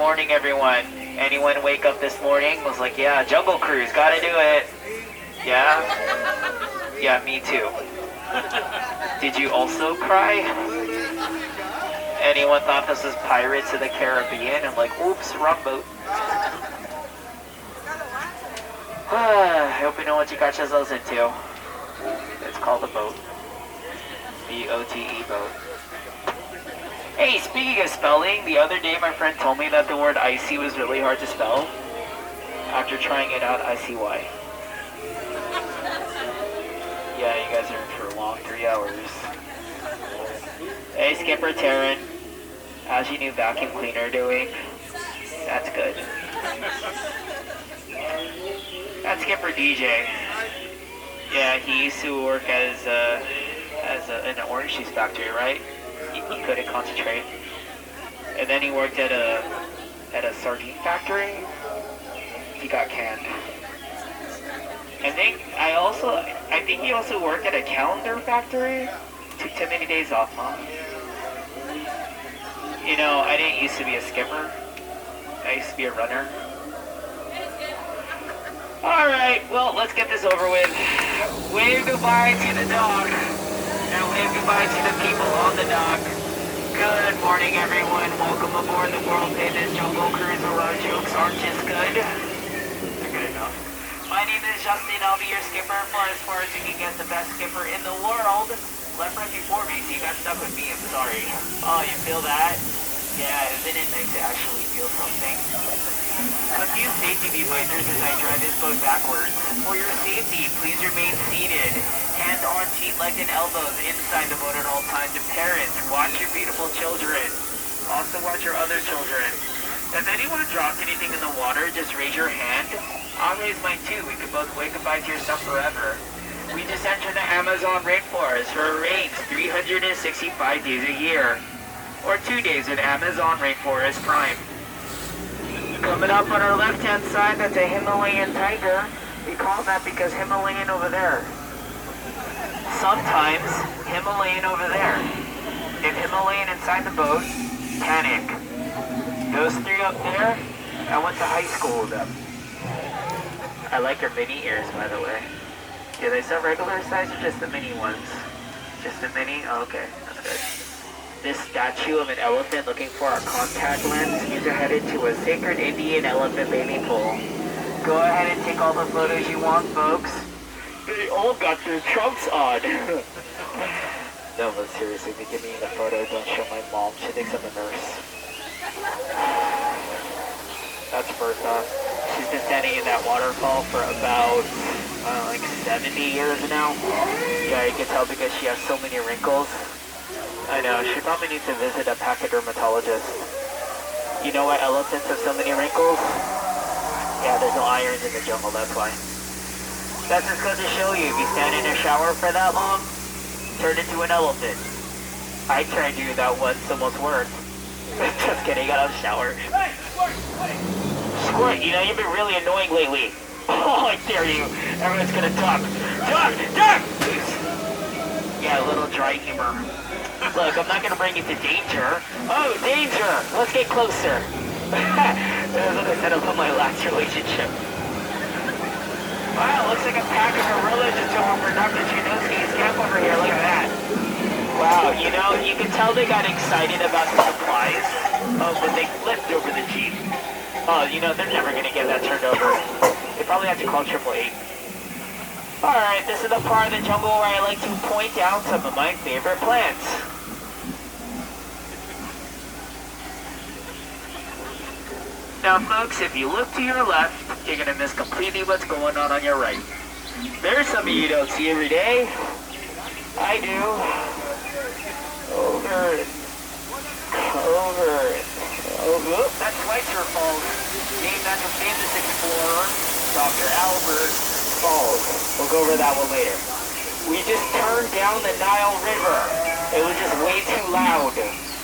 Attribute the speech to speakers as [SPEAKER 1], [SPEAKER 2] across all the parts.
[SPEAKER 1] morning, everyone. Anyone wake up this morning was like, yeah, Jungle Cruise, gotta do it. Yeah? Yeah, me too. Did you also cry? Anyone thought this was Pirates of the Caribbean? I'm like, oops, wrong boat. I hope you know what you got yourselves into. It's called a boat. B-O-T-E boat. Hey, speaking of spelling, the other day my friend told me that the word icy was really hard to spell. After trying it out, I see why. Yeah, you guys are in for a long 3 hours. Hey, Skipper Taryn. How's your new vacuum cleaner doing? That's good. That's Skipper DJ. Yeah, he used to work in an orange juice factory, right? He couldn't concentrate. And then he worked at a sardine factory. He got canned. I think he also worked at a calendar factory. Took too many days off, huh? You know, I didn't used to be a skipper. I used to be a runner. Alright, well, let's get this over with. Wave goodbye to the dog. And wave goodbye to the people on the dock. Good morning, everyone. Welcome aboard the world-famous Jungle Cruise where our jokes aren't just good. They're good enough. My name is Justin. I'll be your skipper for as far as you can get the best skipper in the world. Left right before me, so you got stuck with me. I'm sorry. Oh, you feel that? Yeah, isn't it nice to actually feel something? A few safety reminders as I drive this boat backwards. For your safety, please remain seated. Hands on seat, legs, and elbows inside the boat at all times. And parents, watch your beautiful children. Also watch your other children. If anyone drops anything in the water, just raise your hand. I'll raise mine too. We can both wave goodbye to yourself forever. We just entered the Amazon rainforest where it rains 365 days a year. Or 2 days with Amazon Rainforest Prime. Coming up on our left-hand side, that's a Himalayan tiger. We call that because Himalayan over there. Sometimes Himalayan over there. If Himalayan inside the boat, panic. Those three up there, I went to high school with them. I like their mini ears, by the way. Do they sell regular size or just the mini ones? Just the mini? Oh, okay, that's good. This statue of an elephant looking for our contact lens. These are headed to a sacred Indian elephant baby pool. Go ahead and take all the photos you want, folks. They all got their trunks on. No, but seriously, they give me the photo. Don't show my mom. She thinks I'm a nurse. That's first off. She's been standing in that waterfall for about, like 70 years now. Yeah, you can tell because she has so many wrinkles. I know, she probably needs to visit a pachydermatologist. You know why elephants have so many wrinkles? Yeah, there's no irons in the jungle, that's why. That's just goes to show you, if you stand in a shower for that long, turn into an elephant. I tried to do that once, almost worked. Just kidding, I got out of the shower. Squirt, you know, you've been really annoying lately. Oh, I dare you. Everyone's gonna talk. Talk! Talk! Yeah, a little dry humor. Look, I'm not gonna bring you to danger. Oh, danger! Let's get closer. Look, I said about my last relationship. Wow, looks like a pack of gorillas just over for Dr. Chinosky's camp over here. Look at that. Wow, you know, you can tell they got excited about the supplies when they flipped over the Jeep. Oh, you know, they're never gonna get that turned over. They probably have to call 888. Alright, this is the part of the jungle where I like to point out some of my favorite plants. Now folks, if you look to your left, you're going to miss completely what's going on your right. There's some of you don't see every day. I do. Over it. Over it. Oh, that's Schweitzer Falls, named after famous explorer, Dr. Albert Falls. We'll go over that one later. We just turned down the Nile River. It was just way too loud.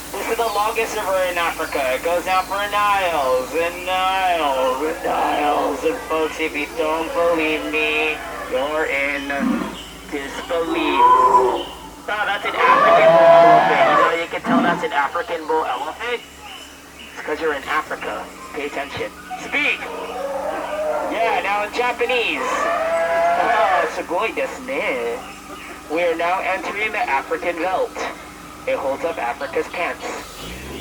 [SPEAKER 1] This is the longest river in Africa. It goes down for Niles and Niles and Niles. And folks, if you don't believe me, you're in disbelief. Oh, that's an African bull elephant. You know, you can tell that's an African bull elephant. It's because you're in Africa. Pay attention. Speak! Yeah, now in Japanese. Oh, sugoi desu ne. We are now entering the African belt. It holds up Africa's pants.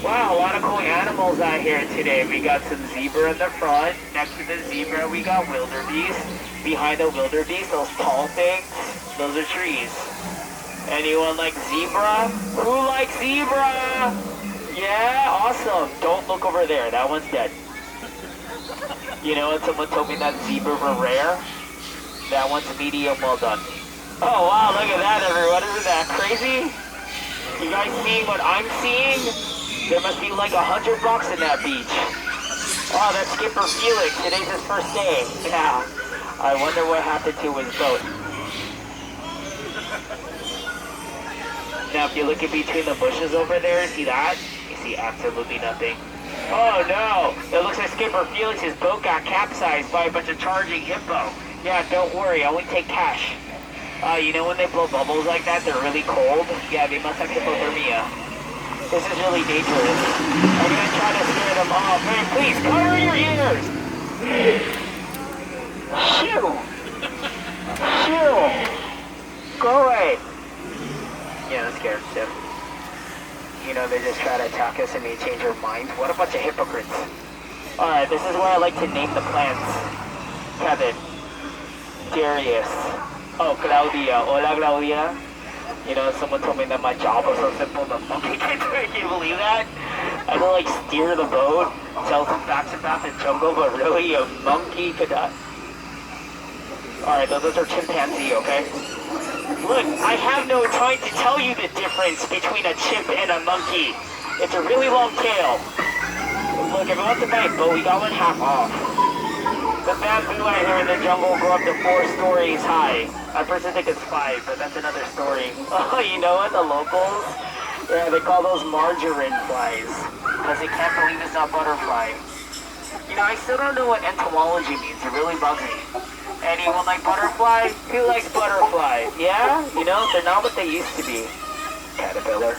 [SPEAKER 1] Wow, a lot of cool animals out here today. We got some zebra in the front. Next to the zebra, we got wildebeest. Behind the wildebeest, those tall things, those are trees. Anyone like zebra? Who likes zebra? Yeah, awesome. Don't look over there. That one's dead. You know what? Someone told me that zebra were rare. That one's medium well done. Oh, wow. Look at that, everyone. Isn't that crazy? You guys seeing what I'm seeing? There must be like 100 bucks in that beach. Oh, that's Skipper Felix. Today's his first day. Yeah. I wonder what happened to his boat. Now, if you look in between the bushes over there, see that? You see absolutely nothing. Oh no! It looks like Skipper Felix's boat got capsized by a bunch of charging hippo. Yeah, don't worry, I only take cash. You know when they blow bubbles like that, they're really cold? Yeah, they must have hypothermia. This is really dangerous. I'm gonna try to scare them off. Hey, please, cover your ears! Shoo! Shoo! Go away! Yeah, that's scared stiff. You know, they just try to attack us and they change their mind. What a bunch of hypocrites. Alright, this is where I like to name the plants. Kevin. Darius. Oh, Claudia. Hola, Claudia. You know, someone told me that my job was so simple, the monkey can do it. Can you believe that? I had to, like, steer the boat, tell some facts about the jungle, but really, a monkey could not. Alright, those are chimpanzee, okay? Look, I have no time to tell you the difference between a chimp and a monkey. It's a really long tail. Look, if you want to buy a boat, we got one half off. The bamboo out here in the jungle grew up to 4 stories high. I personally think it's 5, but that's another story. Oh, you know what? The locals? Yeah, they call those margarine flies. Because they can't believe it's not butterfly. You know, I still don't know what entomology means. It really bugs me. Anyone like butterfly? Who likes butterfly? Yeah? You know, they're not what they used to be. Caterpillar.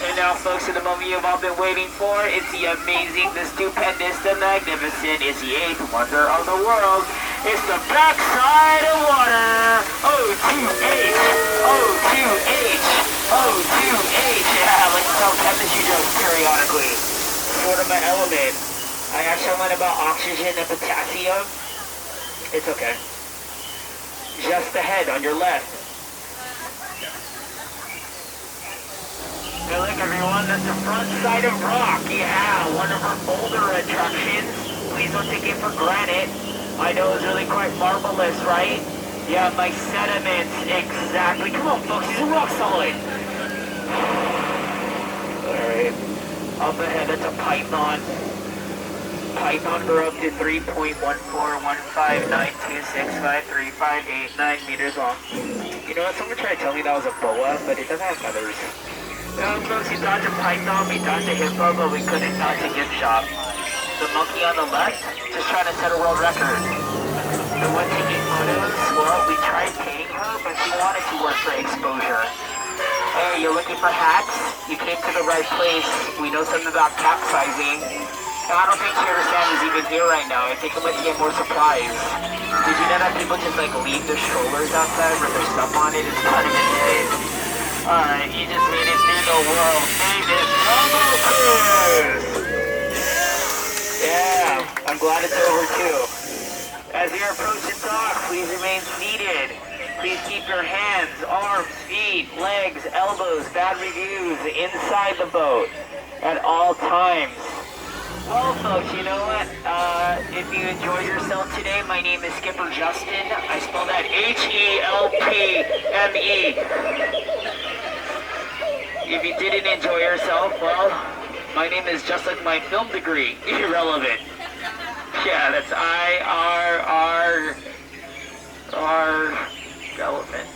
[SPEAKER 1] And now, folks, in the moment you've all been waiting for, it's the amazing, the stupendous, the magnificent, it's the 8th wonder of the world. It's the backside of water. O2H. O2H. O2H. Yeah, let's tell temperature jokes periodically. Sort of my element. I actually learned about oxygen and potassium. It's okay. Just ahead on your left. Hey, look everyone, that's the front side of rock. Yeah, one of our boulder attractions. Please don't take it for granted. I know it's really quite marvelous, right? Yeah, my sediments, exactly. Come on, folks, these are rock solid. Alright. Up ahead, that's a python. Python grew up to 3.14159265358.9 meters long. You know what, someone tried to tell me that was a boa, but it doesn't have feathers. Folks, we dodged a python, we dodged a hippo, but we couldn't dodge a gift shop. The monkey on the left, just trying to set a world record. The one taking photos, well, we tried paying her, but she wanted to work for exposure. Hey, you're looking for hats? You came to the right place. We know something about capsizing. I don't think Cheer Sam is even here right now. I think I'm going to get more supplies. Did you know that people just like leave their strollers outside with their stuff on it? It's kind of insane. Alright, you just made it through the world famous jungle cruise! Yeah, I'm glad it's over too. As you approach the dock, please remain seated. Please keep your hands, arms, feet, legs, elbows, bad reviews inside the boat at all times. Well, folks, you know what? If you enjoyed yourself today, my name is Skipper Justin. I spell that Helpme. If you didn't enjoy yourself, well, my name is just like my film degree, irrelevant. Yeah, that's I-R-R-R relevant.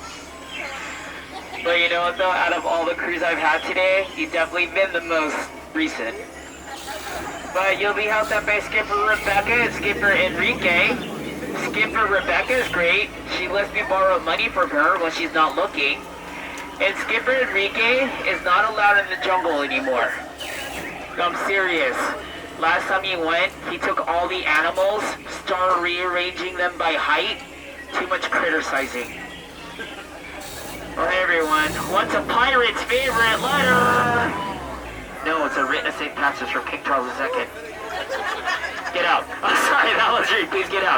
[SPEAKER 1] But you know what, though? Out of all the crews I've had today, you've definitely been the most recent. But you'll be helped out by Skipper Rebecca and Skipper Enrique. Skipper Rebecca is great. She lets me borrow money from her when she's not looking. And Skipper Enrique is not allowed in the jungle anymore. I'm serious. Last time you went, he took all the animals, started rearranging them by height. Too much criticizing. Alright everyone, what's a pirate's favorite letter? No, it's a written St. Patrick's from King Charles II. Get out. Oh, sorry, that was rude. Please get out.